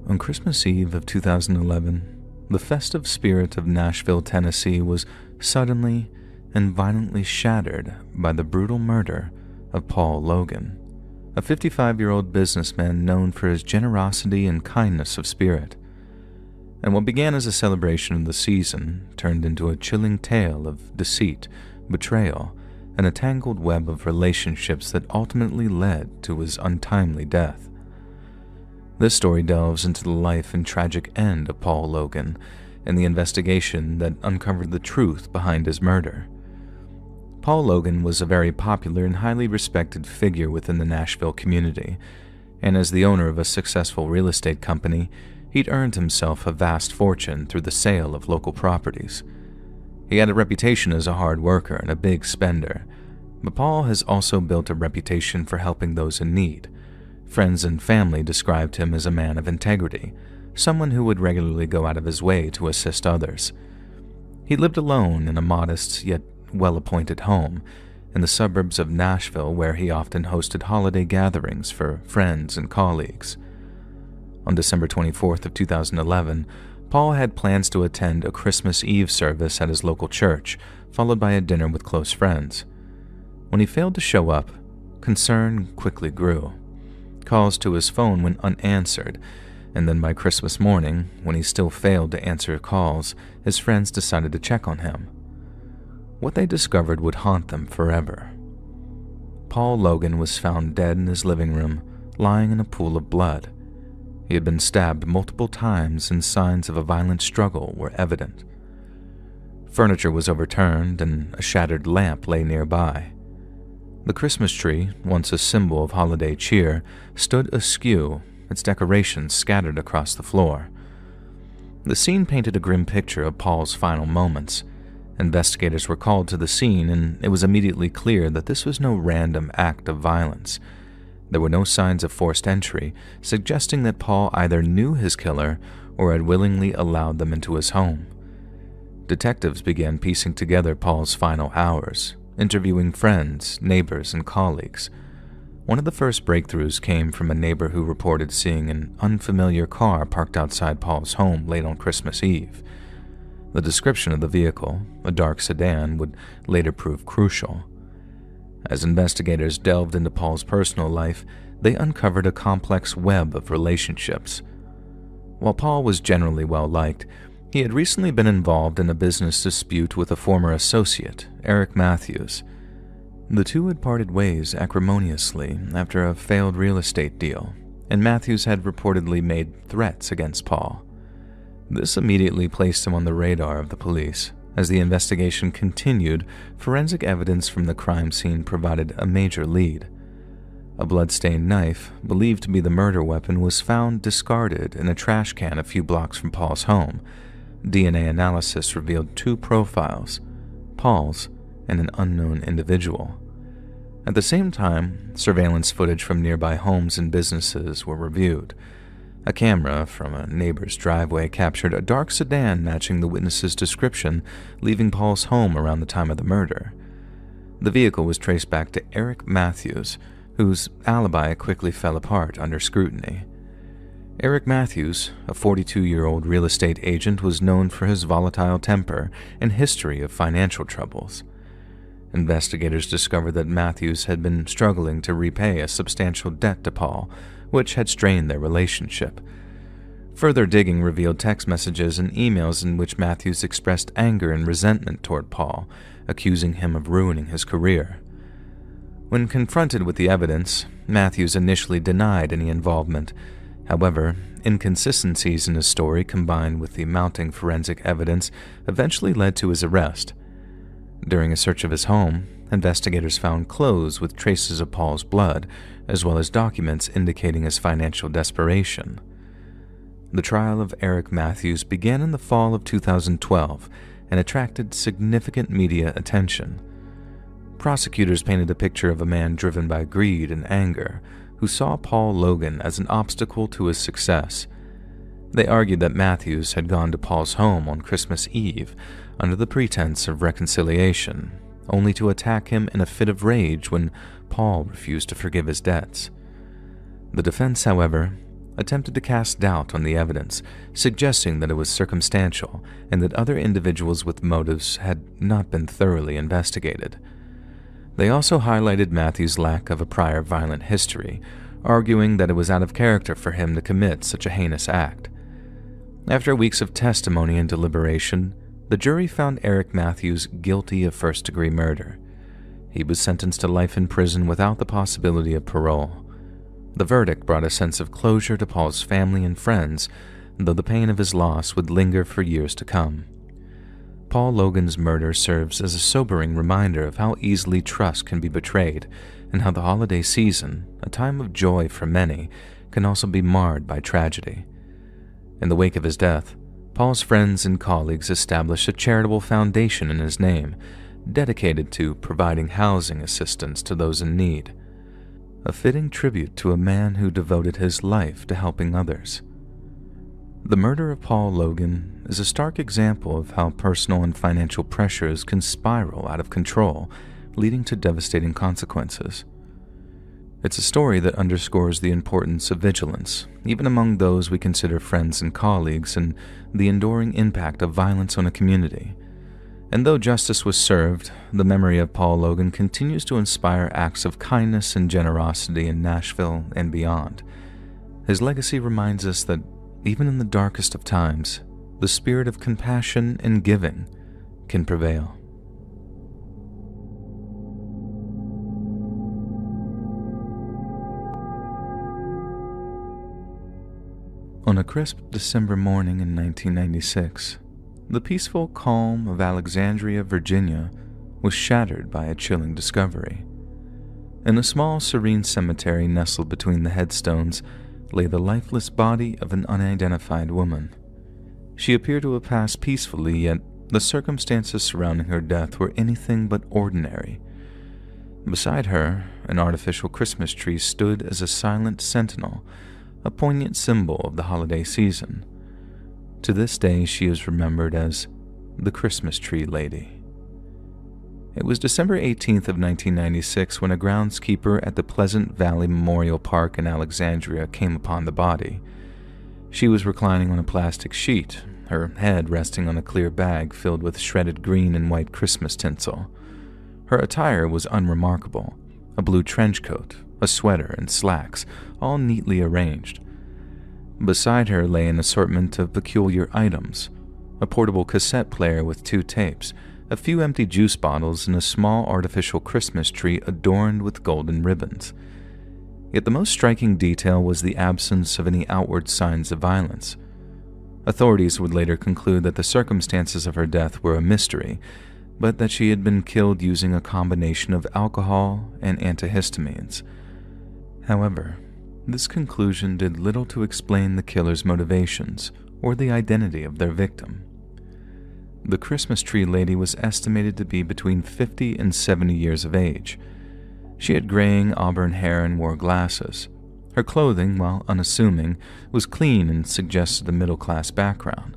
On Christmas Eve of 2011, the festive spirit of Nashville, Tennessee was suddenly and violently shattered by the brutal murder of Paul Logan, a 55-year-old businessman known for his generosity and kindness of spirit. And what began as a celebration of the season turned into a chilling tale of deceit, betrayal, and a tangled web of relationships that ultimately led to his untimely death. This story delves into the life and tragic end of Paul Logan and the investigation that uncovered the truth behind his murder. Paul Logan was a very popular and highly respected figure within the Nashville community, and as the owner of a successful real estate company, he'd earned himself a vast fortune through the sale of local properties. He had a reputation as a hard worker and a big spender, but Paul has also built a reputation for helping those in need. Friends and family described him as a man of integrity, someone who would regularly go out of his way to assist others. He lived alone in a modest yet well-appointed home in the suburbs of Nashville, where he often hosted holiday gatherings for friends and colleagues. On December 24th of 2011, Paul had plans to attend a Christmas Eve service at his local church, followed by a dinner with close friends. When he failed to show up, concern quickly grew. Calls to his phone went unanswered, and then by Christmas morning, when he still failed to answer calls, his friends decided to check on him. What they discovered would haunt them forever. Paul Logan was found dead in his living room, lying in a pool of blood. He had been stabbed multiple times, and signs of a violent struggle were evident. Furniture was overturned, and a shattered lamp lay nearby. The Christmas tree, once a symbol of holiday cheer, stood askew, its decorations scattered across the floor. The scene painted a grim picture of Paul's final moments. Investigators were called to the scene, and it was immediately clear that this was no random act of violence. There were no signs of forced entry, suggesting that Paul either knew his killer or had willingly allowed them into his home. Detectives began piecing together Paul's final hours, interviewing friends, neighbors, and colleagues. One of the first breakthroughs came from a neighbor who reported seeing an unfamiliar car parked outside Paul's home late on Christmas Eve. The description of the vehicle, a dark sedan, would later prove crucial. As investigators delved into Paul's personal life, they uncovered a complex web of relationships. While Paul was generally well-liked, he had recently been involved in a business dispute with a former associate, Eric Matthews. The two had parted ways acrimoniously after a failed real estate deal, and Matthews had reportedly made threats against Paul. This immediately placed him on the radar of the police. As the investigation continued, forensic evidence from the crime scene provided a major lead. A blood-stained knife, believed to be the murder weapon, was found discarded in a trash can a few blocks from Paul's home. DNA analysis revealed two profiles, Paul's and an unknown individual. At the same time, surveillance footage from nearby homes and businesses were reviewed. A camera from a neighbor's driveway captured a dark sedan matching the witness's description, leaving Paul's home around the time of the murder. The vehicle was traced back to Eric Matthews, whose alibi quickly fell apart under scrutiny. Eric Matthews, a 42-year-old real estate agent, was known for his volatile temper and history of financial troubles. Investigators discovered that Matthews had been struggling to repay a substantial debt to Paul, which had strained their relationship. Further digging revealed text messages and emails in which Matthews expressed anger and resentment toward Paul, accusing him of ruining his career. When confronted with the evidence, Matthews initially denied any involvement. However, inconsistencies in his story combined with the mounting forensic evidence eventually led to his arrest. During a search of his home, investigators found clothes with traces of Paul's blood, as well as documents indicating his financial desperation. The trial of Eric Matthews began in the fall of 2012 and attracted significant media attention. Prosecutors painted a picture of a man driven by greed and anger, who saw Paul Logan as an obstacle to his success. They argued that Matthews had gone to Paul's home on Christmas Eve under the pretense of reconciliation, only to attack him in a fit of rage when Paul refused to forgive his debts. The defense, however, attempted to cast doubt on the evidence, suggesting that it was circumstantial and that other individuals with motives had not been thoroughly investigated. They also highlighted Matthew's lack of a prior violent history, arguing that it was out of character for him to commit such a heinous act. After weeks of testimony and deliberation, the jury found Eric Matthews guilty of first-degree murder. He was sentenced to life in prison without the possibility of parole. The verdict brought a sense of closure to Paul's family and friends, though the pain of his loss would linger for years to come. Paul Logan's murder serves as a sobering reminder of how easily trust can be betrayed and how the holiday season, a time of joy for many, can also be marred by tragedy. In the wake of his death, Paul's friends and colleagues established a charitable foundation in his name, dedicated to providing housing assistance to those in need. A fitting tribute to a man who devoted his life to helping others. The murder of Paul Logan is a stark example of how personal and financial pressures can spiral out of control, leading to devastating consequences. It's a story that underscores the importance of vigilance, even among those we consider friends and colleagues, and the enduring impact of violence on a community. And though justice was served, the memory of Paul Logan continues to inspire acts of kindness and generosity in Nashville and beyond. His legacy reminds us that, even in the darkest of times, the spirit of compassion and giving can prevail. On a crisp December morning in 1996, the peaceful calm of Alexandria, Virginia, was shattered by a chilling discovery. In a small, serene cemetery nestled between the headstones lay the lifeless body of an unidentified woman. She appeared to have passed peacefully, yet the circumstances surrounding her death were anything but ordinary. Beside her, an artificial Christmas tree stood as a silent sentinel, a poignant symbol of the holiday season. To this day, she is remembered as the Christmas Tree Lady. It was December 18th of 1996 when a groundskeeper at the Pleasant Valley Memorial Park in Alexandria came upon the body. She was reclining on a plastic sheet, her head resting on a clear bag filled with shredded green and white Christmas tinsel. Her attire was unremarkable: a blue trench coat, a sweater, and slacks, all neatly arranged. Beside her lay an assortment of peculiar items: a portable cassette player with 2 tapes, a few empty juice bottles, and a small artificial Christmas tree adorned with golden ribbons. Yet the most striking detail was the absence of any outward signs of violence. Authorities would later conclude that the circumstances of her death were a mystery, but that she had been killed using a combination of alcohol and antihistamines. However, this conclusion did little to explain the killer's motivations or the identity of their victim. The Christmas Tree Lady was estimated to be between 50 and 70 years of age. She had graying auburn hair and wore glasses. Her clothing, while unassuming, was clean and suggested a middle-class background.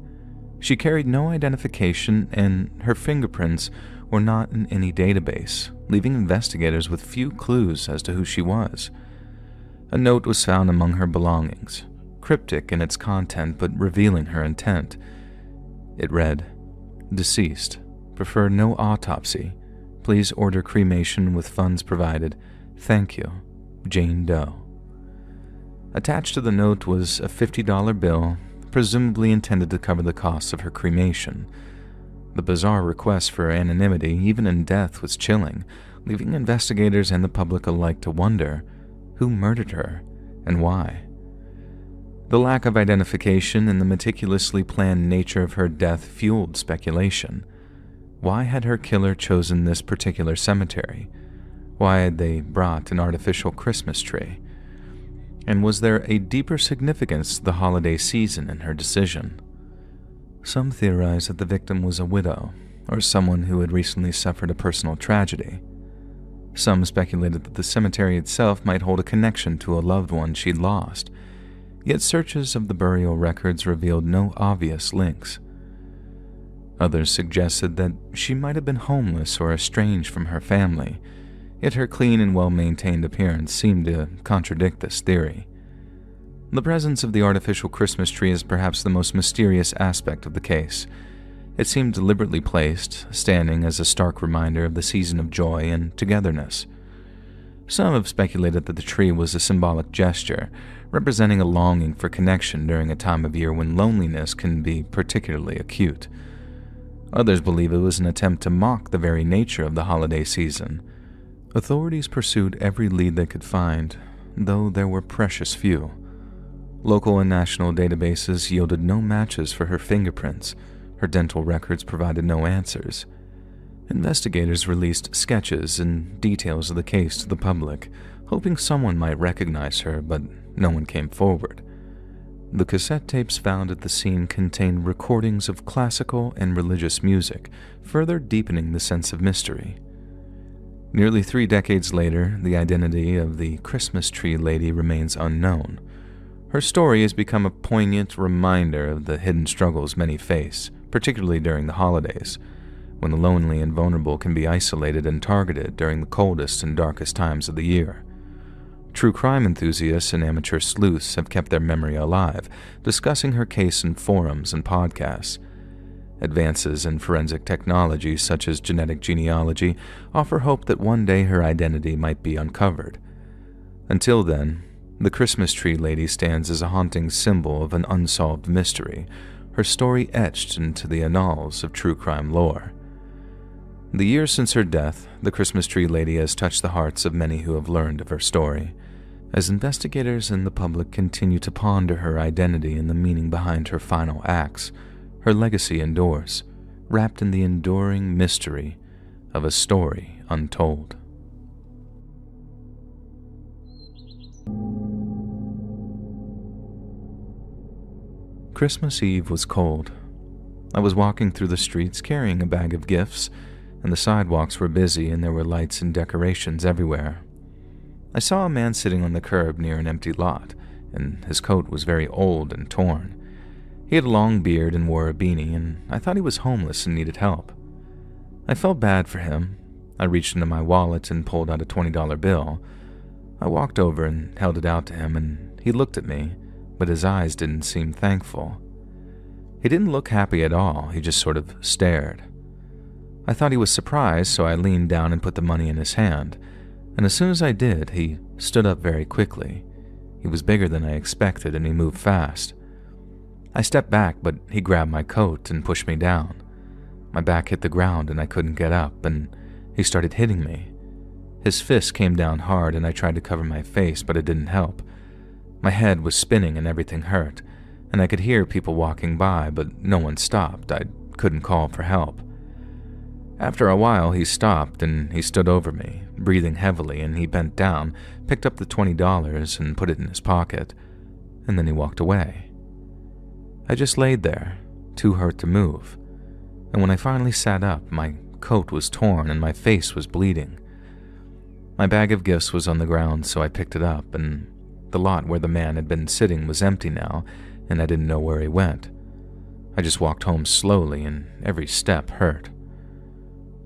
She carried no identification, and her fingerprints were not in any database, leaving investigators with few clues as to who she was. A note was found among her belongings, cryptic in its content but revealing her intent. It read, "Deceased. Prefer no autopsy. Please order cremation with funds provided. Thank you. Jane Doe." Attached to the note was a $50 bill, presumably intended to cover the costs of her cremation. The bizarre request for anonymity, even in death, was chilling, leaving investigators and the public alike to wonder who murdered her and why. The lack of identification and the meticulously planned nature of her death fueled speculation. Why had her killer chosen this particular cemetery? Why had they brought an artificial Christmas tree? And was there a deeper significance to the holiday season in her decision? Some theorize that the victim was a widow, or someone who had recently suffered a personal tragedy. Some speculated that the cemetery itself might hold a connection to a loved one she'd lost, yet searches of the burial records revealed no obvious links. Others suggested that she might have been homeless or estranged from her family, yet her clean and well-maintained appearance seemed to contradict this theory. The presence of the artificial Christmas tree is perhaps the most mysterious aspect of the case. It seemed deliberately placed, standing as a stark reminder of the season of joy and togetherness. Some have speculated that the tree was a symbolic gesture, representing a longing for connection during a time of year when loneliness can be particularly acute. Others believe it was an attempt to mock the very nature of the holiday season. Authorities pursued every lead they could find, though there were precious few. Local and national databases yielded no matches for her fingerprints. Her dental records provided no answers. Investigators released sketches and details of the case to the public, hoping someone might recognize her, but no one came forward. The cassette tapes found at the scene contained recordings of classical and religious music, further deepening the sense of mystery. Nearly 3 decades later, the identity of the Christmas tree lady remains unknown. Her story has become a poignant reminder of the hidden struggles many face, particularly during the holidays, when the lonely and vulnerable can be isolated and targeted during the coldest and darkest times of the year. True crime enthusiasts and amateur sleuths have kept their memory alive, discussing her case in forums and podcasts. Advances in forensic technology such as genetic genealogy offer hope that one day her identity might be uncovered. Until then, the Christmas tree lady stands as a haunting symbol of an unsolved mystery, her story etched into the annals of true crime lore. The years since her death, the Christmas tree lady has touched the hearts of many who have learned of her story. As investigators and the public continue to ponder her identity and the meaning behind her final acts, her legacy endures, wrapped in the enduring mystery of a story untold. Christmas Eve was cold. I was walking through the streets carrying a bag of gifts, and the sidewalks were busy and there were lights and decorations everywhere. I saw a man sitting on the curb near an empty lot, and his coat was very old and torn. He had a long beard and wore a beanie, and I thought he was homeless and needed help. I felt bad for him. I reached into my wallet and pulled out a $20 bill. I walked over and held it out to him, and he looked at me, but his eyes didn't seem thankful. He didn't look happy at all, he just sort of stared. I thought he was surprised, so I leaned down and put the money in his hand, and as soon as I did, he stood up very quickly. He was bigger than I expected, and he moved fast. I stepped back, but he grabbed my coat and pushed me down. My back hit the ground and I couldn't get up, and he started hitting me. His fist came down hard and I tried to cover my face, but it didn't help. My head was spinning and everything hurt, and I could hear people walking by, but no one stopped. I couldn't call for help. After a while, he stopped and he stood over me, breathing heavily, and he bent down, picked up the $20 and put it in his pocket, and then he walked away. I just laid there, too hurt to move, and when I finally sat up, my coat was torn and my face was bleeding. My bag of gifts was on the ground, so I picked it up, and the lot where the man had been sitting was empty now, and I didn't know where he went. I just walked home slowly, and every step hurt.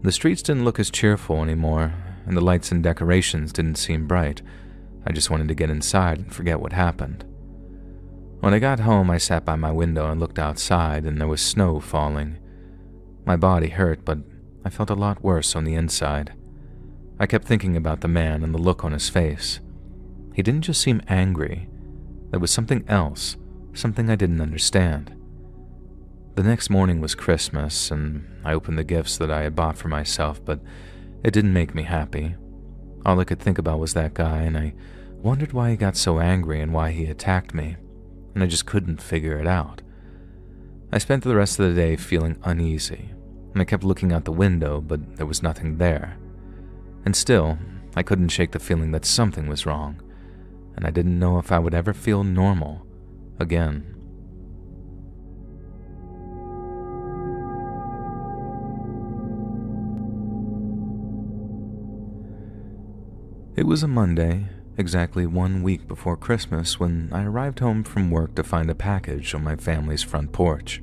The streets didn't look as cheerful anymore, and the lights and decorations didn't seem bright. I just wanted to get inside and forget what happened. When I got home, I sat by my window and looked outside, and there was snow falling. My body hurt, but I felt a lot worse on the inside. I kept thinking about the man and the look on his face. He didn't just seem angry. There was something else, something I didn't understand. The next morning was Christmas, and I opened the gifts that I had bought for myself, but it didn't make me happy. All I could think about was that guy, and I wondered why he got so angry and why he attacked me, and I just couldn't figure it out. I spent the rest of the day feeling uneasy, and I kept looking out the window, but there was nothing there. And still, I couldn't shake the feeling that something was wrong, and I didn't know if I would ever feel normal again. It was a Monday, exactly 1 week before Christmas, when I arrived home from work to find a package on my family's front porch.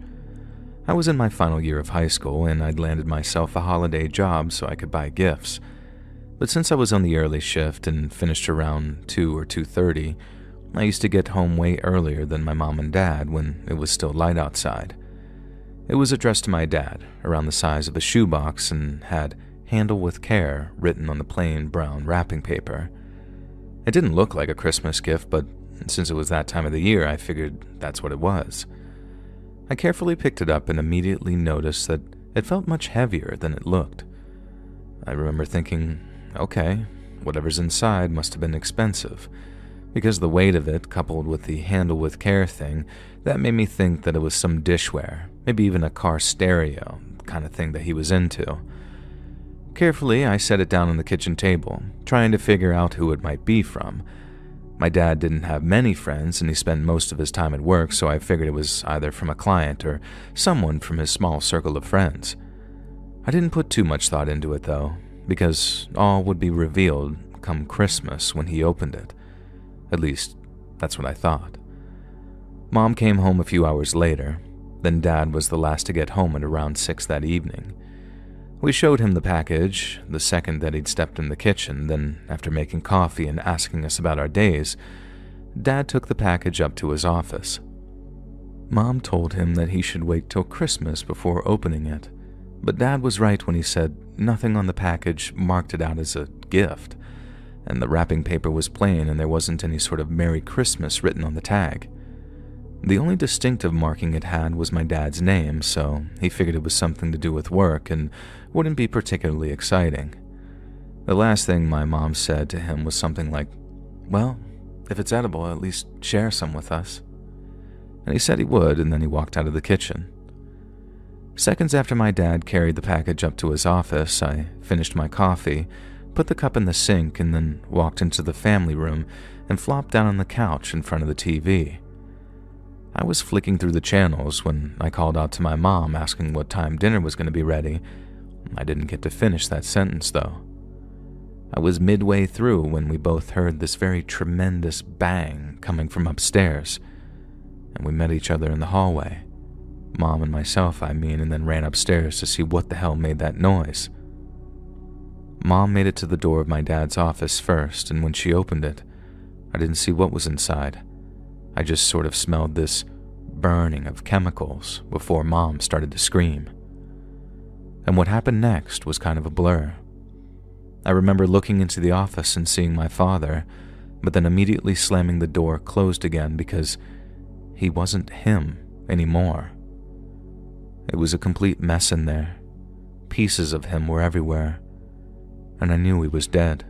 I was in my final year of high school, and I'd landed myself a holiday job so I could buy gifts. But since I was on the early shift and finished around 2 or 2:30, I used to get home way earlier than my mom and dad when it was still light outside. It was addressed to my dad, around the size of a shoebox, and had "Handle with care" written on the plain brown wrapping paper. It didn't look like a Christmas gift, but since it was that time of the year, I figured that's what it was. I carefully picked it up and immediately noticed that it felt much heavier than it looked. I remember thinking, okay, whatever's inside must have been expensive, because the weight of it, coupled with the "Handle with care" thing, that made me think that it was some dishware, maybe even a car stereo, kind of thing that he was into. Carefully, I set it down on the kitchen table, trying to figure out who it might be from. My dad didn't have many friends, and he spent most of his time at work, so I figured it was either from a client or someone from his small circle of friends. I didn't put too much thought into it, though, because all would be revealed come Christmas when he opened it. At least, that's what I thought. Mom came home a few hours later, then Dad was the last to get home at around 6 that evening. We showed him the package the second that he'd stepped in the kitchen, then after making coffee and asking us about our days, Dad took the package up to his office. Mom told him that he should wait till Christmas before opening it, but Dad was right when he said nothing on the package marked it out as a gift, and the wrapping paper was plain and there wasn't any sort of "Merry Christmas" written on the tag. The only distinctive marking it had was my dad's name, so he figured it was something to do with work and wouldn't be particularly exciting. The last thing my mom said to him was something like, "Well, if it's edible, at least share some with us." And he said he would, and then he walked out of the kitchen. Seconds after my dad carried the package up to his office, I finished my coffee, put the cup in the sink, and then walked into the family room and flopped down on the couch in front of the TV. I was flicking through the channels when I called out to my mom asking what time dinner was going to be ready. I didn't get to finish that sentence, though. I was midway through when we both heard this very tremendous bang coming from upstairs, and we met each other in the hallway. Mom and myself, I mean, and then ran upstairs to see what the hell made that noise. Mom made it to the door of my dad's office first, and when she opened it, I didn't see what was inside. I just sort of smelled this burning of chemicals before Mom started to scream. And what happened next was kind of a blur. I remember looking into the office and seeing my father, but then immediately slamming the door closed again because he wasn't him anymore. It was a complete mess in there. Pieces of him were everywhere, and I knew he was dead.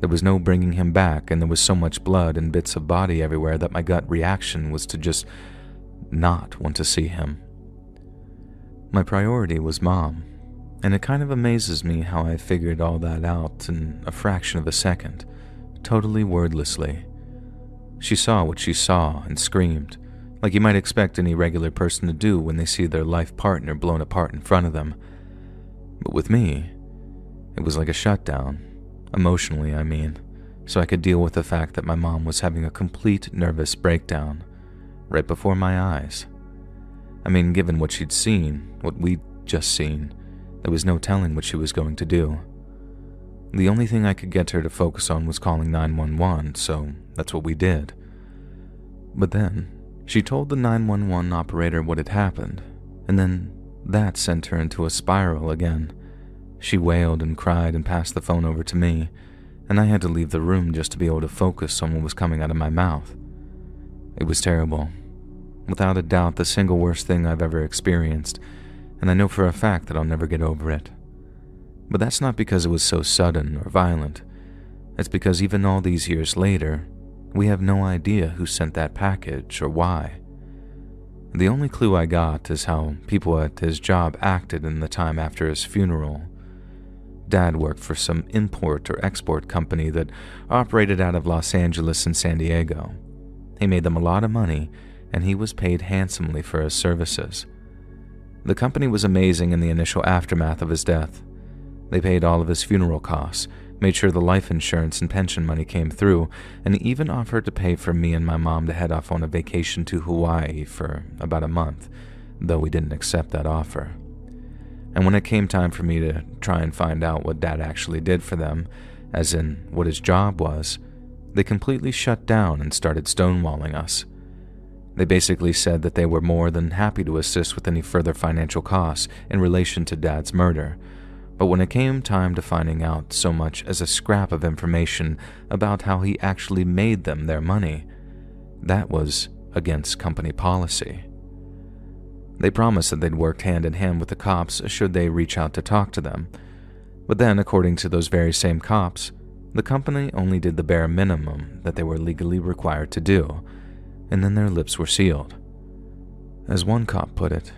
There was no bringing him back, and there was so much blood and bits of body everywhere that my gut reaction was to just not want to see him. My priority was Mom, and it kind of amazes me how I figured all that out in a fraction of a second, totally wordlessly. She saw what she saw and screamed, like you might expect any regular person to do when they see their life partner blown apart in front of them. But with me, it was like a shutdown. Emotionally, I mean, so I could deal with the fact that my mom was having a complete nervous breakdown right before my eyes. I mean, given what she'd seen, what we'd just seen, there was no telling what she was going to do. The only thing I could get her to focus on was calling 911, so that's what we did. But then, she told the 911 operator what had happened, and then that sent her into a spiral again. She wailed and cried and passed the phone over to me, and I had to leave the room just to be able to focus on what was coming out of my mouth. It was terrible. Without a doubt, the single worst thing I've ever experienced, and I know for a fact that I'll never get over it. But that's not because it was so sudden or violent. It's because even all these years later, we have no idea who sent that package or why. The only clue I got is how people at his job acted in the time after his funeral. Dad worked for some import or export company that operated out of Los Angeles and San Diego. He made them a lot of money, and he was paid handsomely for his services. The company was amazing in the initial aftermath of his death. They paid all of his funeral costs, made sure the life insurance and pension money came through, and even offered to pay for me and my mom to head off on a vacation to Hawaii for about a month, though we didn't accept that offer. And when it came time for me to try and find out what Dad actually did for them, as in what his job was, they completely shut down and started stonewalling us. They basically said that they were more than happy to assist with any further financial costs in relation to Dad's murder, but when it came time to finding out so much as a scrap of information about how he actually made them their money, that was against company policy. They promised that they'd work hand in hand with the cops should they reach out to talk to them, but then, according to those very same cops, the company only did the bare minimum that they were legally required to do, and then their lips were sealed. As one cop put it,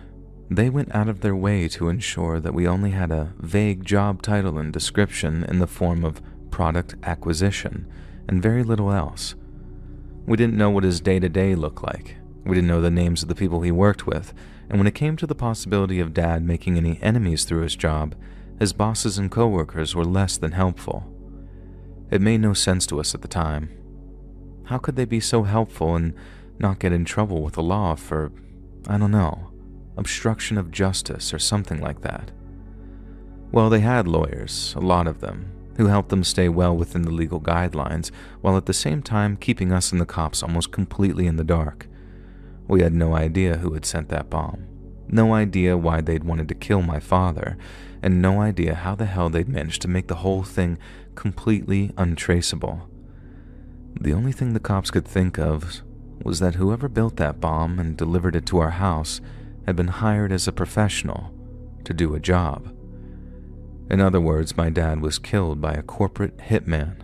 they went out of their way to ensure that we only had a vague job title and description in the form of product acquisition, and very little else. We didn't know what his day-to-day looked like. We didn't know the names of the people he worked with, and when it came to the possibility of Dad making any enemies through his job, his bosses and coworkers were less than helpful. It made no sense to us at the time. How could they be so helpful and not get in trouble with the law for, I don't know, obstruction of justice or something like that? Well, they had lawyers, a lot of them, who helped them stay well within the legal guidelines, while at the same time keeping us and the cops almost completely in the dark. We had no idea who had sent that bomb, no idea why they'd wanted to kill my father, and no idea how the hell they'd managed to make the whole thing completely untraceable. The only thing the cops could think of was that whoever built that bomb and delivered it to our house had been hired as a professional to do a job. In other words, my dad was killed by a corporate hitman.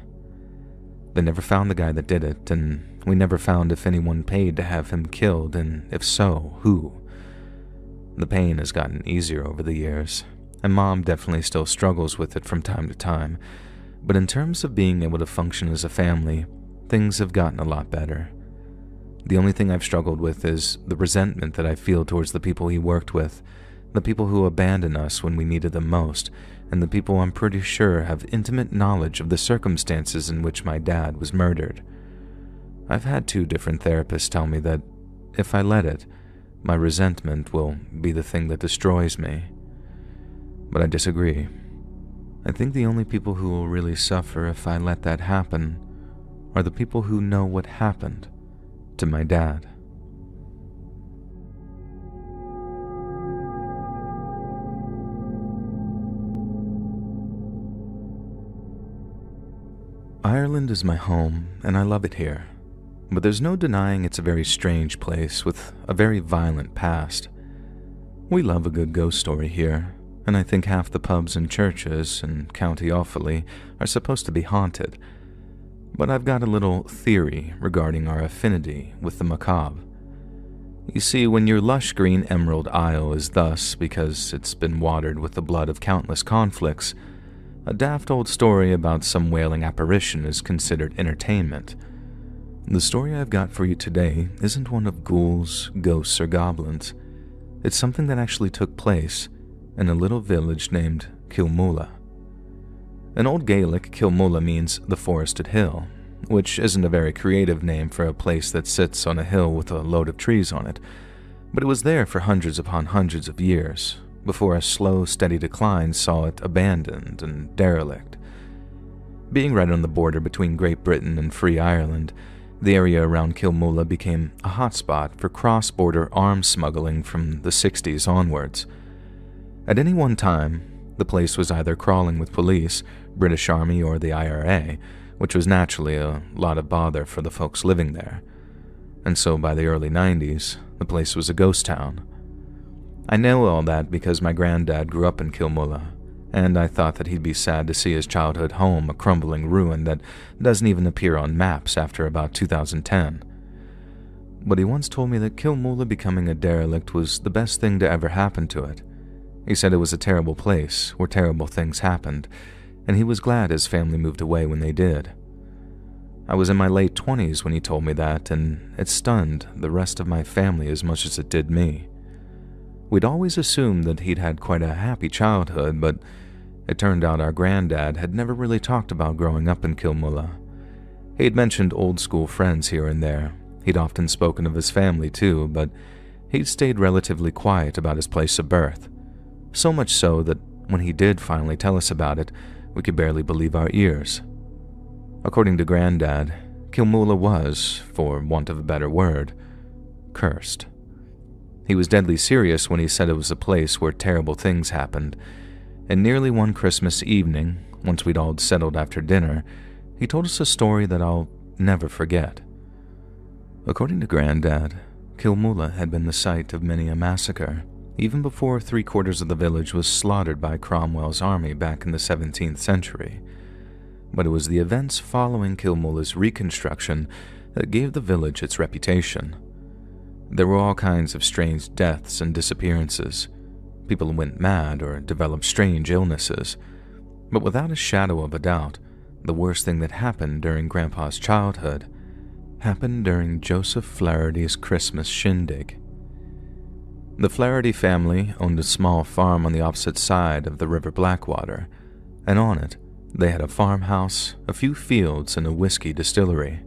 They never found the guy that did it, and we never found if anyone paid to have him killed, and if so, who. The pain has gotten easier over the years, and Mom definitely still struggles with it from time to time, but in terms of being able to function as a family, things have gotten a lot better. The only thing I've struggled with is the resentment that I feel towards the people he worked with, the people who abandoned us when we needed them most, and the people I'm pretty sure have intimate knowledge of the circumstances in which my dad was murdered. I've had 2 different therapists tell me that, if I let it, my resentment will be the thing that destroys me. But I disagree. I think the only people who will really suffer if I let that happen are the people who know what happened to my dad. Ireland is my home, and I love it here. But there's no denying it's a very strange place with a very violent past. We love a good ghost story here, and I think half the pubs and churches in County Offaly are supposed to be haunted. But I've got a little theory regarding our affinity with the macabre. You see, when your lush green emerald isle is thus because it's been watered with the blood of countless conflicts, a daft old story about some wailing apparition is considered entertainment. The story I've got for you today isn't one of ghouls, ghosts, or goblins. It's something that actually took place in a little village named Kilmula. In Old Gaelic, Kilmula means the forested hill, which isn't a very creative name for a place that sits on a hill with a load of trees on it, but it was there for hundreds upon hundreds of years, before a slow, steady decline saw it abandoned and derelict. Being right on the border between Great Britain and Free Ireland, the area around Kilmula became a hotspot for cross-border arms smuggling from the 60s onwards. At any one time, the place was either crawling with police, British Army, or the IRA, which was naturally a lot of bother for the folks living there. And so by the early 90s, the place was a ghost town. I know all that because my granddad grew up in Kilmula, and I thought that he'd be sad to see his childhood home a crumbling ruin that doesn't even appear on maps after about 2010. But he once told me that Kilmula becoming a derelict was the best thing to ever happen to it. He said it was a terrible place where terrible things happened, and he was glad his family moved away when they did. I was in my late 20s when he told me that, and it stunned the rest of my family as much as it did me. We'd always assumed that he'd had quite a happy childhood, but it turned out our granddad had never really talked about growing up in Kilmula. He'd mentioned old school friends here and there. He'd often spoken of his family too, but he'd stayed relatively quiet about his place of birth. So much so that when he did finally tell us about it, we could barely believe our ears. According to Granddad, Kilmula was, for want of a better word, cursed. He was deadly serious when he said it was a place where terrible things happened, and nearly one Christmas evening, once we'd all settled after dinner, he told us a story that I'll never forget. According to Granddad, Kilmula had been the site of many a massacre, even before 3/4 of the village was slaughtered by Cromwell's army back in the 17th century. But it was the events following Kilmula's reconstruction that gave the village its reputation. There were all kinds of strange deaths and disappearances. People went mad or developed strange illnesses. But without a shadow of a doubt, the worst thing that happened during Grandpa's childhood happened during Joseph Flaherty's Christmas shindig. The Flaherty family owned a small farm on the opposite side of the River Blackwater, and on it, they had a farmhouse, a few fields, and a whiskey distillery.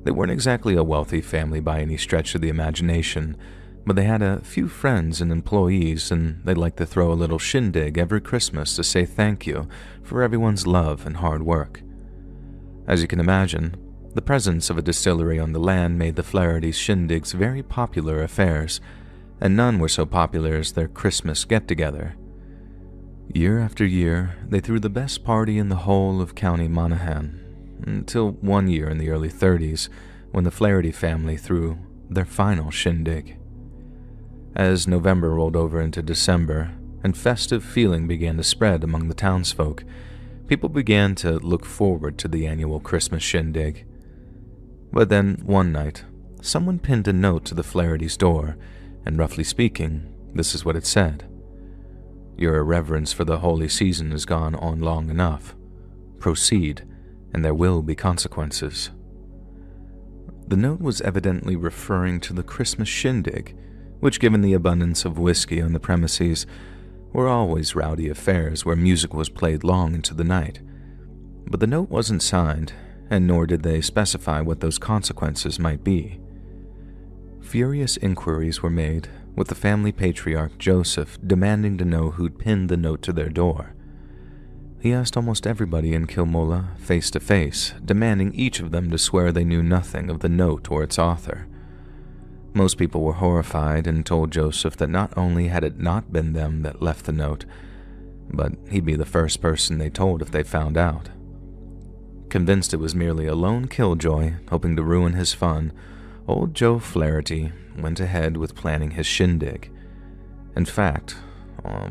They weren't exactly a wealthy family by any stretch of the imagination, but they had a few friends and employees, and they liked to throw a little shindig every Christmas to say thank you for everyone's love and hard work. As you can imagine, the presence of a distillery on the land made the Flaherty's shindigs very popular affairs, and none were so popular as their Christmas get-together. Year after year, they threw the best party in the whole of County Monaghan, until one year in the early 30s, when the Flaherty family threw their final shindig. As November rolled over into December, and festive feeling began to spread among the townsfolk, people began to look forward to the annual Christmas shindig. But then, one night, someone pinned a note to the Flaherty's door, and roughly speaking, this is what it said. "Your irreverence for the holy season has gone on long enough. Proceed, and there will be consequences." The note was evidently referring to the Christmas shindig, which, given the abundance of whiskey on the premises, were always rowdy affairs where music was played long into the night. But the note wasn't signed, and nor did they specify what those consequences might be. Furious inquiries were made, with the family patriarch Joseph demanding to know who'd pinned the note to their door. He asked almost everybody in Kilmula face to face, demanding each of them to swear they knew nothing of the note or its author. Most people were horrified and told Joseph that not only had it not been them that left the note, but he'd be the first person they told if they found out. Convinced it was merely a lone killjoy hoping to ruin his fun, old Joe Flaherty went ahead with planning his shindig. In fact,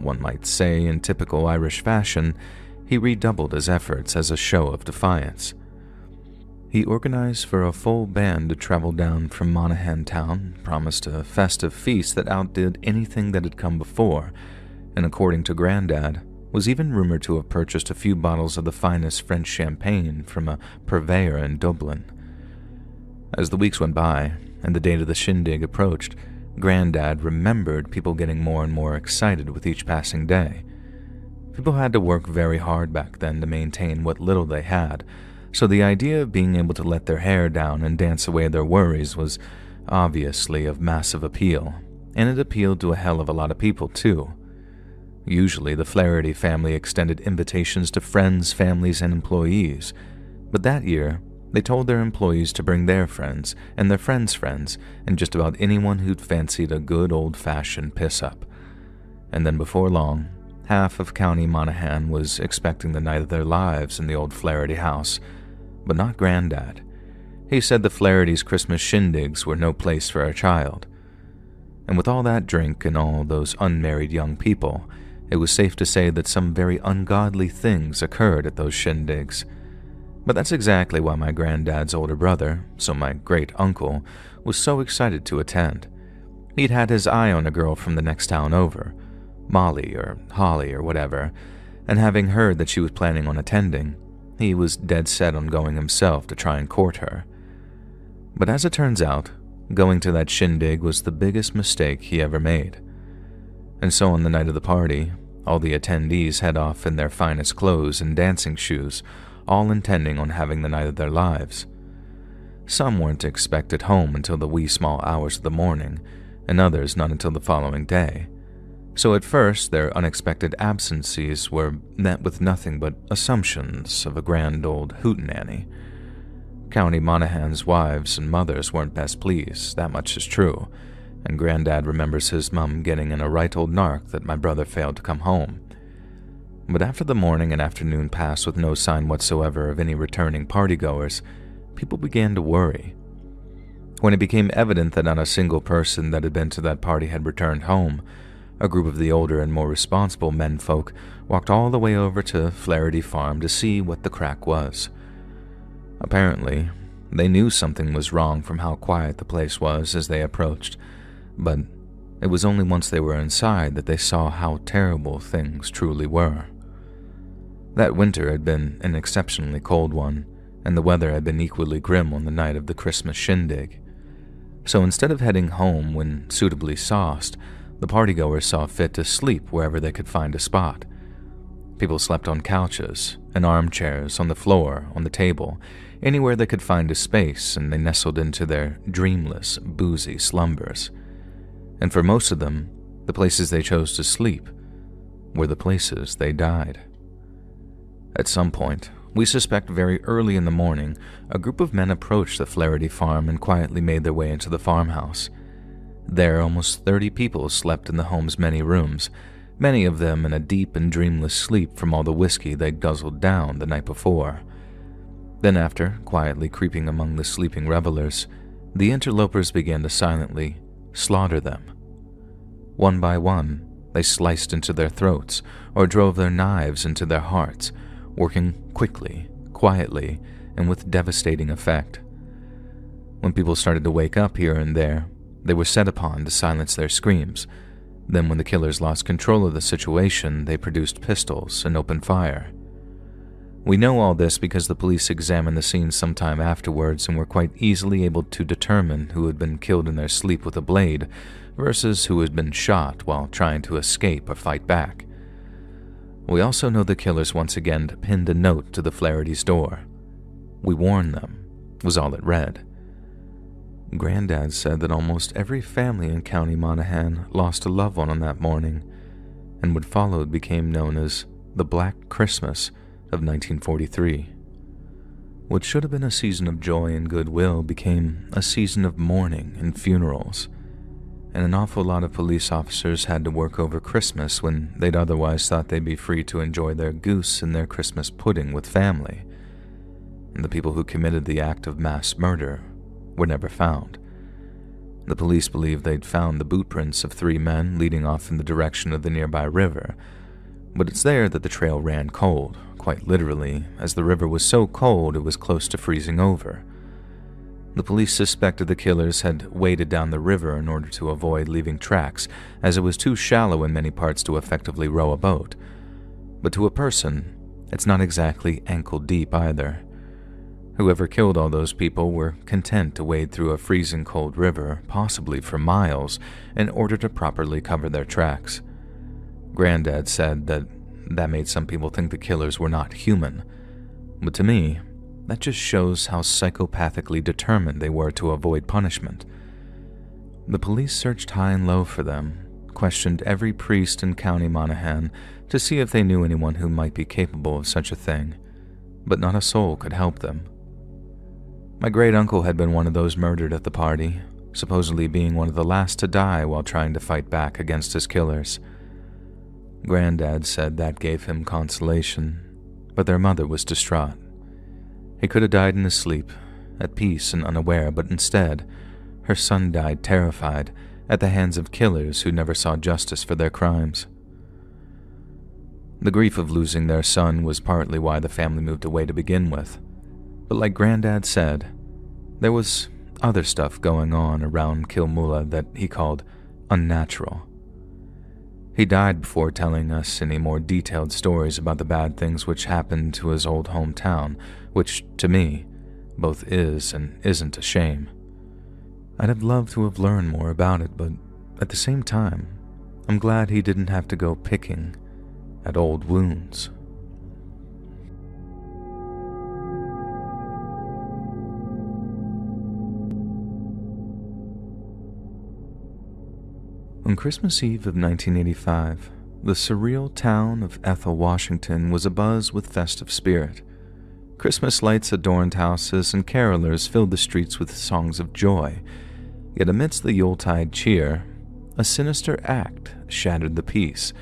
one might say in typical Irish fashion, he redoubled his efforts as a show of defiance. He organized for a full band to travel down from Monaghan town, promised a festive feast that outdid anything that had come before, and according to Grandad, was even rumored to have purchased a few bottles of the finest French champagne from a purveyor in Dublin. As the weeks went by, and the date of the shindig approached, Grandad remembered people getting more and more excited with each passing day. People had to work very hard back then to maintain what little they had, so the idea of being able to let their hair down and dance away their worries was obviously of massive appeal, and it appealed to a hell of a lot of people too. Usually the Flaherty family extended invitations to friends, families, and employees, but that year they told their employees to bring their friends and their friends' friends and just about anyone who'd fancied a good old-fashioned piss-up. And then before long, half of County Monaghan was expecting the night of their lives in the old Flaherty house, but not Grandad. He said the Flaherty's Christmas shindigs were no place for a child. And with all that drink and all those unmarried young people, it was safe to say that some very ungodly things occurred at those shindigs. But that's exactly why my granddad's older brother, so my great-uncle, was so excited to attend. He'd had his eye on a girl from the next town over, Molly or Holly or whatever, and having heard that she was planning on attending, he was dead set on going himself to try and court her. But as it turns out, going to that shindig was the biggest mistake he ever made. And so on the night of the party, all the attendees head off in their finest clothes and dancing shoes, all intending on having the night of their lives. Some weren't expected home until the wee small hours of the morning, and others not until the following day. So at first, their unexpected absences were met with nothing but assumptions of a grand old hootenanny. County Monahan's wives and mothers weren't best pleased, that much is true, and Granddad remembers his mum getting in a right old nark that my brother failed to come home. But after the morning and afternoon passed with no sign whatsoever of any returning partygoers, people began to worry. When it became evident that not a single person that had been to that party had returned home, a group of the older and more responsible menfolk walked all the way over to Flaherty Farm to see what the crack was. Apparently, they knew something was wrong from how quiet the place was as they approached, but it was only once they were inside that they saw how terrible things truly were. That winter had been an exceptionally cold one, and the weather had been equally grim on the night of the Christmas shindig. So instead of heading home when suitably sauced, the partygoers saw fit to sleep wherever they could find a spot. People slept on couches, in armchairs, on the floor, on the table, anywhere they could find a space, and they nestled into their dreamless, boozy slumbers. And for most of them, the places they chose to sleep were the places they died. At some point, we suspect very early in the morning, a group of men approached the Flaherty farm and quietly made their way into the farmhouse. There, almost 30 people slept in the home's many rooms, many of them in a deep and dreamless sleep from all the whiskey they'd guzzled down the night before. Then after, quietly creeping among the sleeping revelers, the interlopers began to silently slaughter them. One by one, they sliced into their throats or drove their knives into their hearts, working quickly, quietly, and with devastating effect. When people started to wake up here and there, they were set upon to silence their screams. Then when the killers lost control of the situation, they produced pistols and opened fire. We know all this because the police examined the scene sometime afterwards and were quite easily able to determine who had been killed in their sleep with a blade versus who had been shot while trying to escape or fight back. We also know the killers once again pinned a note to the Flaherty's door. "We warn them," was all it read. Granddad said that almost every family in County Monaghan lost a loved one on that morning, and what followed became known as the Black Christmas of 1943. What should have been a season of joy and goodwill became a season of mourning and funerals, and an awful lot of police officers had to work over Christmas when they'd otherwise thought they'd be free to enjoy their goose and their Christmas pudding with family. And the people who committed the act of mass murder were never found. The police believed they'd found the boot prints of 3 men leading off in the direction of the nearby river, but it's there that the trail ran cold, quite literally, as the river was so cold it was close to freezing over. The police suspected the killers had waded down the river in order to avoid leaving tracks, as it was too shallow in many parts to effectively row a boat. But to a person, it's not exactly ankle deep either. Whoever killed all those people were content to wade through a freezing cold river, possibly for miles, in order to properly cover their tracks. Granddad said that made some people think the killers were not human, but to me, that just shows how psychopathically determined they were to avoid punishment. The police searched high and low for them, questioned every priest in County Monaghan to see if they knew anyone who might be capable of such a thing, but not a soul could help them. My great-uncle had been one of those murdered at the party, supposedly being one of the last to die while trying to fight back against his killers. Granddad said that gave him consolation, but their mother was distraught. He could have died in his sleep, at peace and unaware, but instead, her son died terrified at the hands of killers who never saw justice for their crimes. The grief of losing their son was partly why the family moved away to begin with. But like Granddad said, there was other stuff going on around Kilmoola that he called unnatural. He died before telling us any more detailed stories about the bad things which happened to his old hometown, which, to me, both is and isn't a shame. I'd have loved to have learned more about it, but at the same time, I'm glad he didn't have to go picking at old wounds. On Christmas Eve of 1985, the surreal town of Ethel, Washington was abuzz with festive spirit. Christmas lights adorned houses and carolers filled the streets with songs of joy. Yet amidst the Yuletide cheer, a sinister act shattered the peace,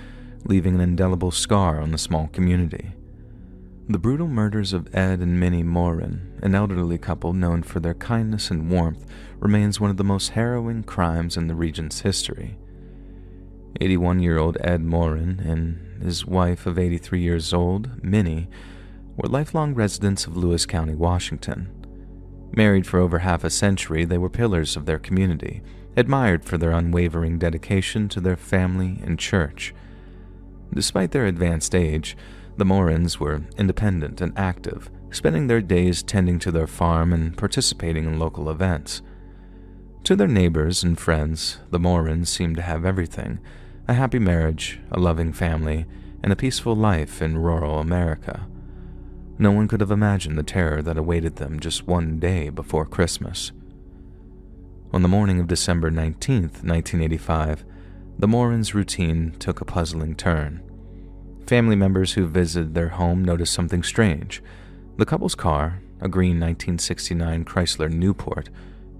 leaving an indelible scar on the small community. The brutal murders of Ed and Minnie Morin, an elderly couple known for their kindness and warmth, remains one of the most harrowing crimes in the region's history. 81-year-old Ed Morin and his wife of 83 years old, Minnie, were lifelong residents of Lewis County, Washington. Married for over half a century, they were pillars of their community, admired for their unwavering dedication to their family and church. Despite their advanced age, the Morins were independent and active, spending their days tending to their farm and participating in local events. To their neighbors and friends, the Morins seemed to have everything: a happy marriage, a loving family, and a peaceful life in rural America. No one could have imagined the terror that awaited them just one day before Christmas. On the morning of December 19th, 1985, the Morins' routine took a puzzling turn. Family members who visited their home noticed something strange. The couple's car, a green 1969 Chrysler Newport,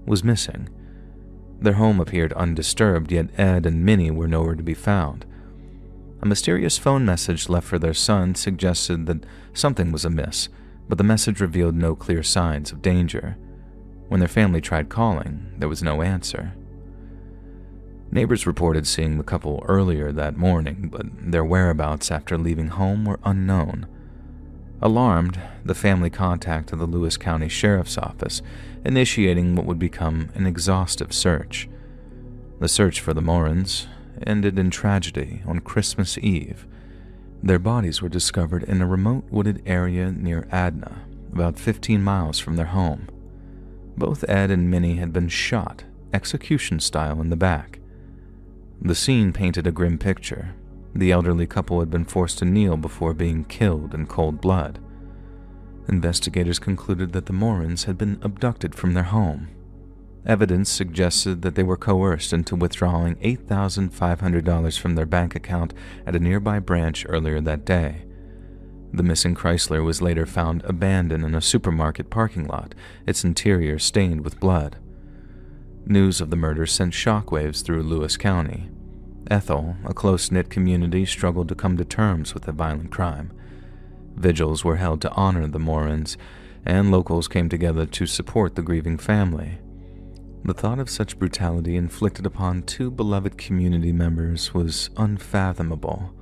was missing. Their home appeared undisturbed, yet Ed and Minnie were nowhere to be found. A mysterious phone message left for their son suggested that something was amiss, but the message revealed no clear signs of danger. When their family tried calling, there was no answer. Neighbors reported seeing the couple earlier that morning, but their whereabouts after leaving home were unknown. Alarmed, the family contacted the Lewis County Sheriff's Office, initiating what would become an exhaustive search. The search for the Morins ended in tragedy on Christmas Eve. Their bodies were discovered in a remote wooded area near Adna, about 15 miles from their home. Both Ed and Minnie had been shot, execution style, in the back. The scene painted a grim picture. The elderly couple had been forced to kneel before being killed in cold blood. Investigators concluded that the Morins had been abducted from their home. Evidence suggested that they were coerced into withdrawing $8,500 from their bank account at a nearby branch earlier that day. The missing Chrysler was later found abandoned in a supermarket parking lot, its interior stained with blood. News of the murder sent shockwaves through Lewis County. Ethel, a close-knit community, struggled to come to terms with the violent crime. Vigils were held to honor the Morins, and locals came together to support the grieving family. The thought of such brutality inflicted upon two beloved community members was unfathomable.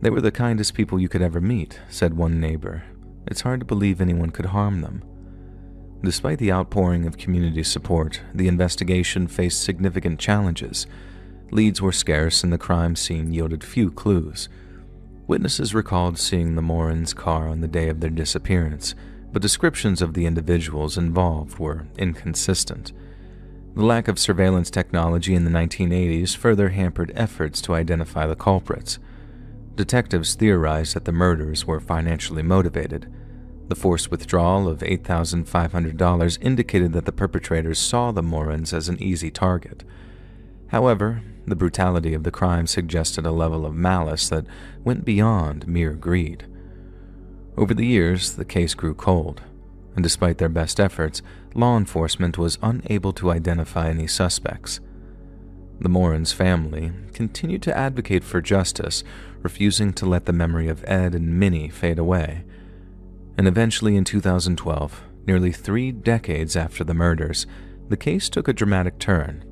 "They were the kindest people you could ever meet," said one neighbor. "It's hard to believe anyone could harm them." Despite the outpouring of community support, the investigation faced significant challenges. Leads were scarce and the crime scene yielded few clues. Witnesses recalled seeing the Morins' car on the day of their disappearance, but descriptions of the individuals involved were inconsistent. The lack of surveillance technology in the 1980s further hampered efforts to identify the culprits. Detectives theorized that the murders were financially motivated. The forced withdrawal of $8,500 indicated that the perpetrators saw the Morins as an easy target. However, the brutality of the crime suggested a level of malice that went beyond mere greed. Over the years, the case grew cold, and despite their best efforts, law enforcement was unable to identify any suspects. The Morins' family continued to advocate for justice, refusing to let the memory of Ed and Minnie fade away. And eventually in 2012, nearly 3 decades after the murders, the case took a dramatic turn.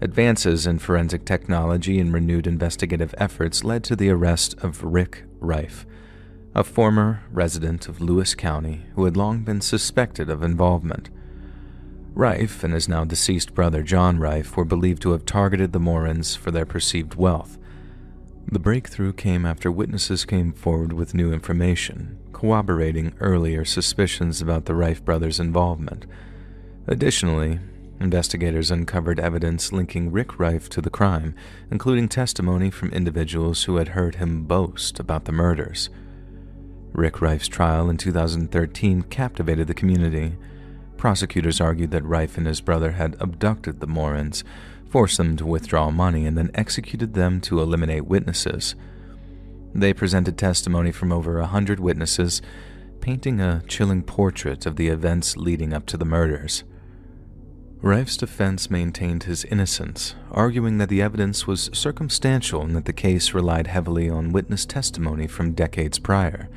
Advances in forensic technology and renewed investigative efforts led to the arrest of Rick Rife, a former resident of Lewis County who had long been suspected of involvement. Rife and his now deceased brother John Rife were believed to have targeted the Morins for their perceived wealth. The breakthrough came after witnesses came forward with new information, corroborating earlier suspicions about the Rife brothers' involvement. Additionally, investigators uncovered evidence linking Rick Rife to the crime, including testimony from individuals who had heard him boast about the murders. Rick Rife's trial in 2013 captivated the community. Prosecutors argued that Rife and his brother had abducted the Morins, forced them to withdraw money, and then executed them to eliminate witnesses. They presented testimony from over 100 witnesses, painting a chilling portrait of the events leading up to the murders. Rife's defense maintained his innocence, arguing that the evidence was circumstantial and that the case relied heavily on witness testimony from decades prior.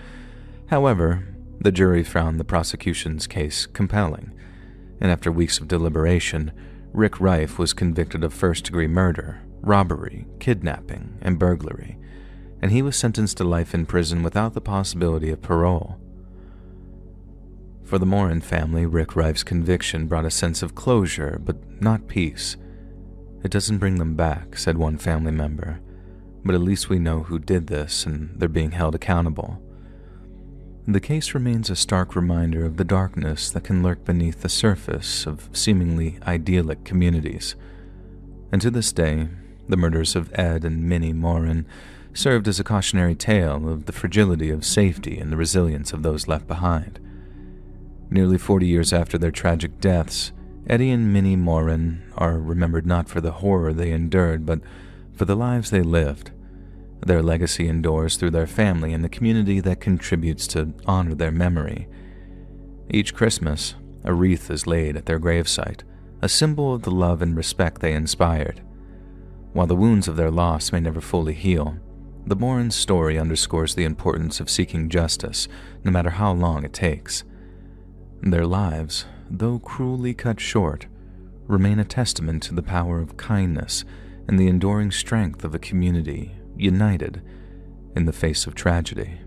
However, the jury found the prosecution's case compelling, and after weeks of deliberation, Rick Rife was convicted of first-degree murder, robbery, kidnapping, and burglary, and he was sentenced to life in prison without the possibility of parole. For the Morin family, Rick Rife's conviction brought a sense of closure, but not peace. "It doesn't bring them back," said one family member, "but at least we know who did this and they're being held accountable." The case remains a stark reminder of the darkness that can lurk beneath the surface of seemingly idyllic communities. And to this day, the murders of Ed and Minnie Morin served as a cautionary tale of the fragility of safety and the resilience of those left behind. Nearly 40 years after their tragic deaths, Eddie and Minnie Morin are remembered not for the horror they endured, but for the lives they lived. Their legacy endures through their family and the community that contributes to honor their memory. Each Christmas, a wreath is laid at their gravesite, a symbol of the love and respect they inspired. While the wounds of their loss may never fully heal, the Morin story underscores the importance of seeking justice, no matter how long it takes. Their lives, though cruelly cut short, remain a testament to the power of kindness and the enduring strength of a community united in the face of tragedy.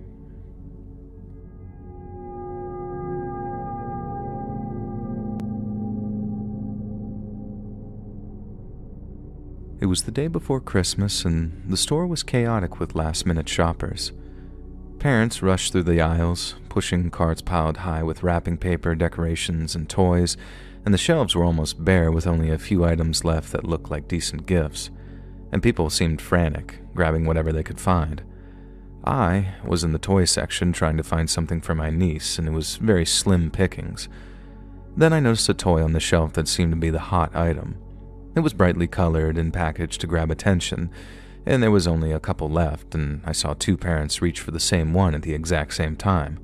It was the day before Christmas, and the store was chaotic with last-minute shoppers. Parents rushed through the aisles, pushing carts piled high with wrapping paper, decorations, and toys, and the shelves were almost bare with only a few items left that looked like decent gifts, and people seemed frantic, grabbing whatever they could find. I was in the toy section trying to find something for my niece, and it was very slim pickings. Then I noticed a toy on the shelf that seemed to be the hot item. It was brightly colored and packaged to grab attention, and there was only a couple left, and I saw two parents reach for the same one at the exact same time.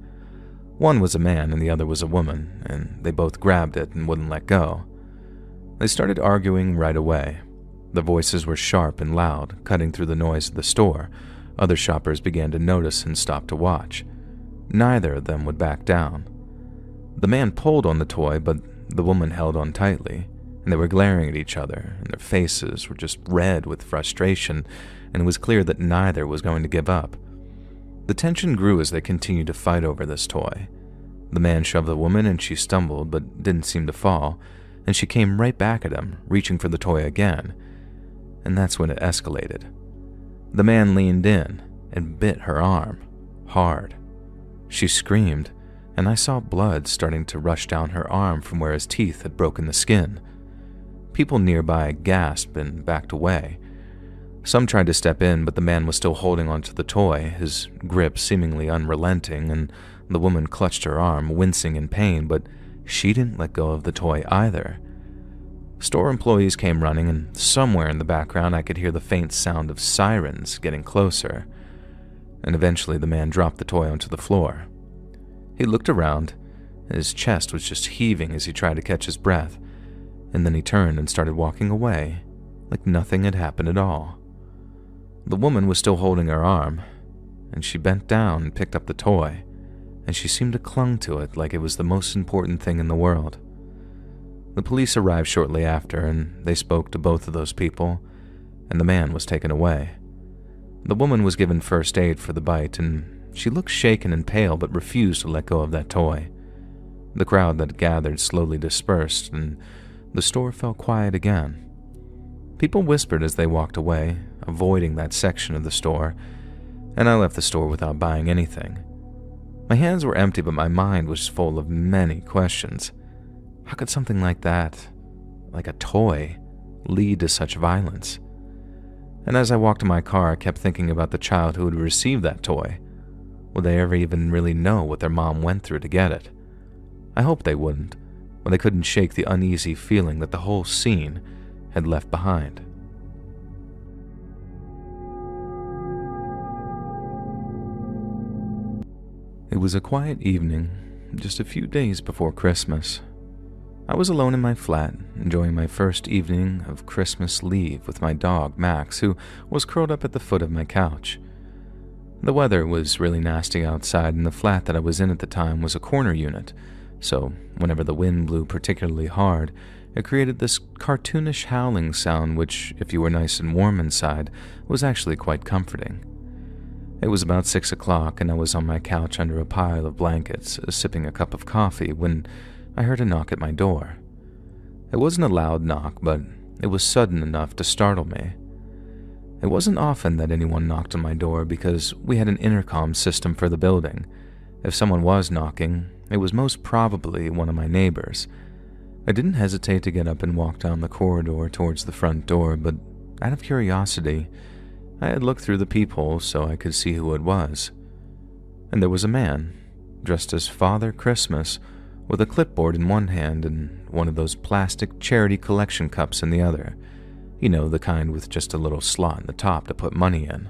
One was a man and the other was a woman, and they both grabbed it and wouldn't let go. They started arguing right away. The voices were sharp and loud, cutting through the noise of the store. Other shoppers began to notice and stopped to watch. Neither of them would back down. The man pulled on the toy, but the woman held on tightly, and they were glaring at each other, and their faces were just red with frustration, and it was clear that neither was going to give up. The tension grew as they continued to fight over this toy. The man shoved the woman and she stumbled but didn't seem to fall, and she came right back at him, reaching for the toy again. And that's when it escalated. The man leaned in and bit her arm, hard. She screamed, and I saw blood starting to rush down her arm from where his teeth had broken the skin. People nearby gasped and backed away. Some tried to step in, but the man was still holding onto the toy, his grip seemingly unrelenting, and the woman clutched her arm, wincing in pain, but she didn't let go of the toy either. Store employees came running, and somewhere in the background I could hear the faint sound of sirens getting closer. And eventually the man dropped the toy onto the floor. He looked around. His chest was just heaving as he tried to catch his breath, and then he turned and started walking away, like nothing had happened at all. The woman was still holding her arm, and she bent down and picked up the toy, and she seemed to clung to it like it was the most important thing in the world. The police arrived shortly after, and they spoke to both of those people, and the man was taken away. The woman was given first aid for the bite, and she looked shaken and pale but refused to let go of that toy. The crowd that gathered slowly dispersed, and the store fell quiet again. People whispered as they walked away, avoiding that section of the store, and I left the store without buying anything. My hands were empty, but my mind was full of many questions. How could something like that, like a toy, lead to such violence? And as I walked to my car, I kept thinking about the child who would receive that toy. Would they ever even really know what their mom went through to get it? I hoped they wouldn't, but I couldn't shake the uneasy feeling that the whole scene had left behind. It was a quiet evening, just a few days before Christmas. I was alone in my flat, enjoying my first evening of Christmas leave with my dog, Max, who was curled up at the foot of my couch. The weather was really nasty outside, and the flat that I was in at the time was a corner unit, so whenever the wind blew particularly hard, it created this cartoonish howling sound which, if you were nice and warm inside, was actually quite comforting. It was about 6 o'clock, and I was on my couch under a pile of blankets, sipping a cup of coffee, when I heard a knock at my door. It wasn't a loud knock, but it was sudden enough to startle me. It wasn't often that anyone knocked on my door because we had an intercom system for the building. If someone was knocking, it was most probably one of my neighbors. I didn't hesitate to get up and walk down the corridor towards the front door, but out of curiosity, I had looked through the peephole so I could see who it was. And there was a man, dressed as Father Christmas, with a clipboard in one hand and one of those plastic charity collection cups in the other. You know, the kind with just a little slot in the top to put money in.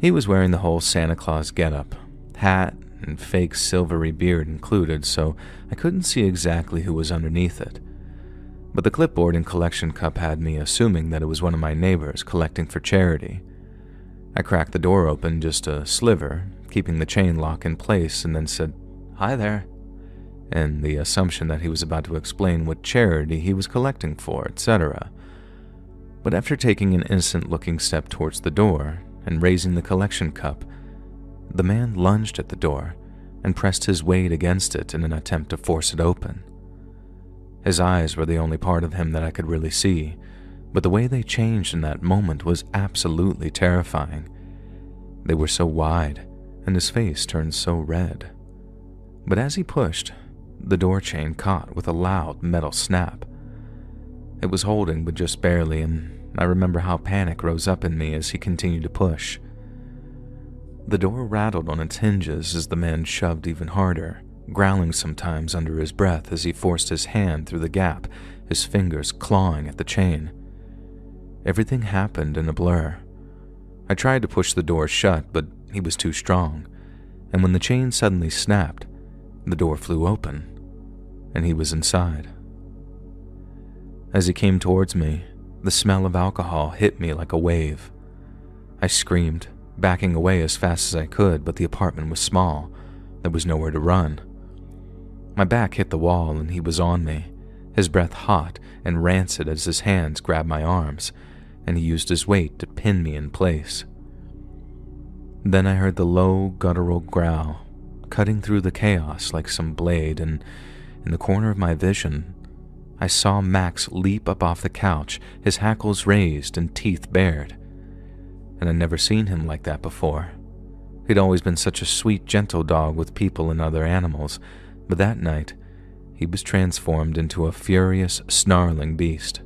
He was wearing the whole Santa Claus getup, hat and fake silvery beard included, so I couldn't see exactly who was underneath it. But the clipboard and collection cup had me assuming that it was one of my neighbors collecting for charity. I cracked the door open just a sliver, keeping the chain lock in place, and then said, "Hi there," in the assumption that he was about to explain what charity he was collecting for, etc. But after taking an innocent-looking step towards the door and raising the collection cup, the man lunged at the door and pressed his weight against it in an attempt to force it open. His eyes were the only part of him that I could really see, but the way they changed in that moment was absolutely terrifying. They were so wide, and his face turned so red. But as he pushed, the door chain caught with a loud metal snap. It was holding, but just barely, and I remember how panic rose up in me as he continued to push. The door rattled on its hinges as the man shoved even harder, growling sometimes under his breath as he forced his hand through the gap, his fingers clawing at the chain. Everything happened in a blur. I tried to push the door shut, but he was too strong, and when the chain suddenly snapped, the door flew open, and he was inside. As he came towards me, the smell of alcohol hit me like a wave. I screamed, backing away as fast as I could, but the apartment was small. There was nowhere to run. My back hit the wall and he was on me, his breath hot and rancid as his hands grabbed my arms, and he used his weight to pin me in place. Then I heard the low, guttural growl, cutting through the chaos like some blade, and in the corner of my vision, I saw Max leap up off the couch, his hackles raised and teeth bared. And I'd never seen him like that before. He'd always been such a sweet, gentle dog with people and other animals, but that night, he was transformed into a furious, snarling beast.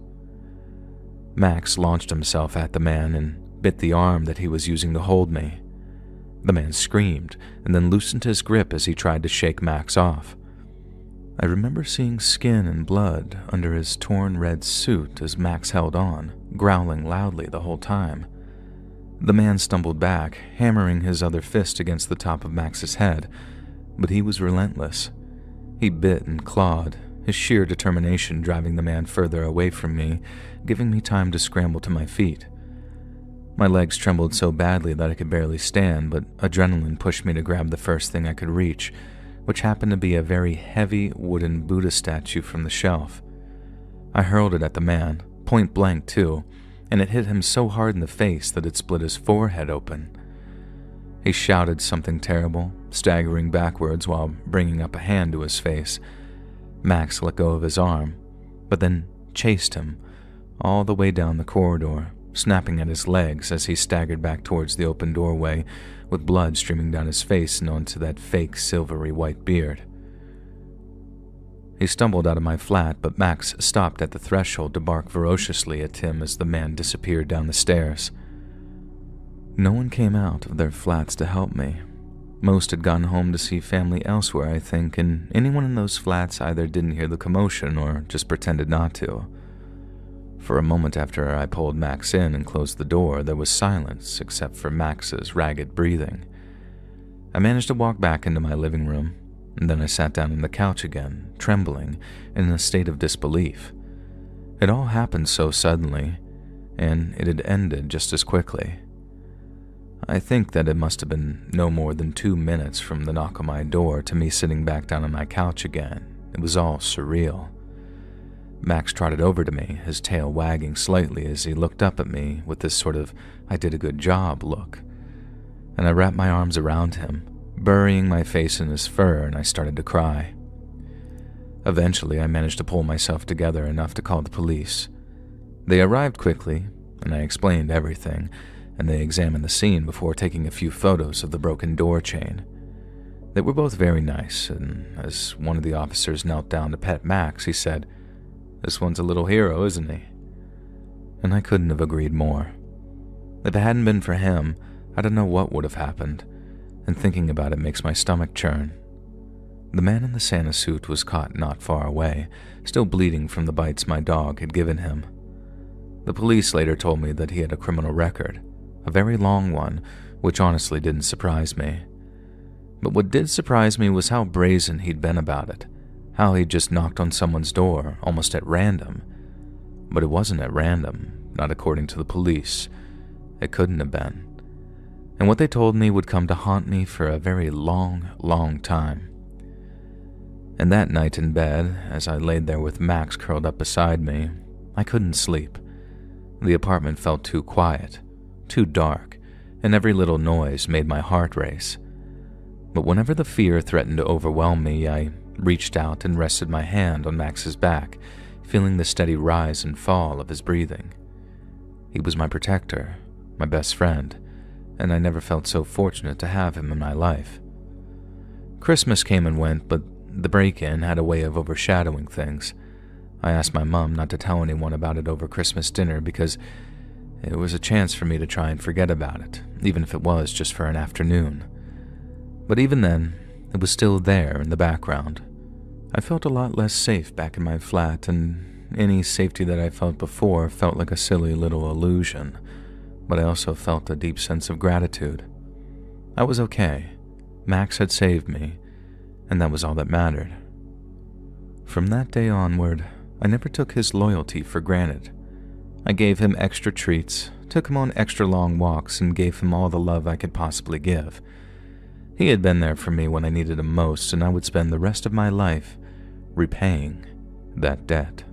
Max launched himself at the man and bit the arm that he was using to hold me. The man screamed and then loosened his grip as he tried to shake Max off. I remember seeing skin and blood under his torn red suit as Max held on, growling loudly the whole time. The man stumbled back, hammering his other fist against the top of Max's head, but he was relentless. He bit and clawed, his sheer determination driving the man further away from me, giving me time to scramble to my feet. My legs trembled so badly that I could barely stand, but adrenaline pushed me to grab the first thing I could reach, which happened to be a very heavy wooden Buddha statue from the shelf. I hurled it at the man, point blank too, and it hit him so hard in the face that it split his forehead open. He shouted something terrible, staggering backwards while bringing up a hand to his face. Max let go of his arm, but then chased him all the way down the corridor, snapping at his legs as he staggered back towards the open doorway, with blood streaming down his face and onto that fake silvery white beard. He stumbled out of my flat, but Max stopped at the threshold to bark ferociously at him as the man disappeared down the stairs. No one came out of their flats to help me. Most had gone home to see family elsewhere, I think, and anyone in those flats either didn't hear the commotion or just pretended not to. For a moment after I pulled Max in and closed the door, there was silence except for Max's ragged breathing. I managed to walk back into my living room, and then I sat down on the couch again, trembling and in a state of disbelief. It all happened so suddenly, and it had ended just as quickly. I think that it must have been no more than 2 minutes from the knock on my door to me sitting back down on my couch again. It was all surreal. Max trotted over to me, his tail wagging slightly as he looked up at me with this sort of "I did a good job" look. And I wrapped my arms around him, burying my face in his fur, and I started to cry. Eventually, I managed to pull myself together enough to call the police. They arrived quickly, and I explained everything, and they examined the scene before taking a few photos of the broken door chain. They were both very nice, and as one of the officers knelt down to pet Max, he said, "This one's a little hero, isn't he?" And I couldn't have agreed more. If it hadn't been for him, I don't know what would have happened, and thinking about it makes my stomach churn. The man in the Santa suit was caught not far away, still bleeding from the bites my dog had given him. The police later told me that he had a criminal record, a very long one, which honestly didn't surprise me. But what did surprise me was how brazen he'd been about it, how he'd just knocked on someone's door, almost at random. But it wasn't at random, not according to the police. It couldn't have been. And what they told me would come to haunt me for a very long, long time. And that night in bed, as I laid there with Max curled up beside me, I couldn't sleep. The apartment felt too quiet, too dark, and every little noise made my heart race. But whenever the fear threatened to overwhelm me, I reached out and rested my hand on Max's back, feeling the steady rise and fall of his breathing. He was my protector, my best friend, and I never felt so fortunate to have him in my life. Christmas came and went, but the break-in had a way of overshadowing things. I asked my mom not to tell anyone about it over Christmas dinner because it was a chance for me to try and forget about it, even if it was just for an afternoon. But even then, it was still there in the background. I felt a lot less safe back in my flat, and any safety that I felt before felt like a silly little illusion. But I also felt a deep sense of gratitude. I was okay. Max had saved me, and that was all that mattered. From that day onward, I never took his loyalty for granted. I gave him extra treats, took him on extra long walks, and gave him all the love I could possibly give. He had been there for me when I needed him most, and I would spend the rest of my life repaying that debt.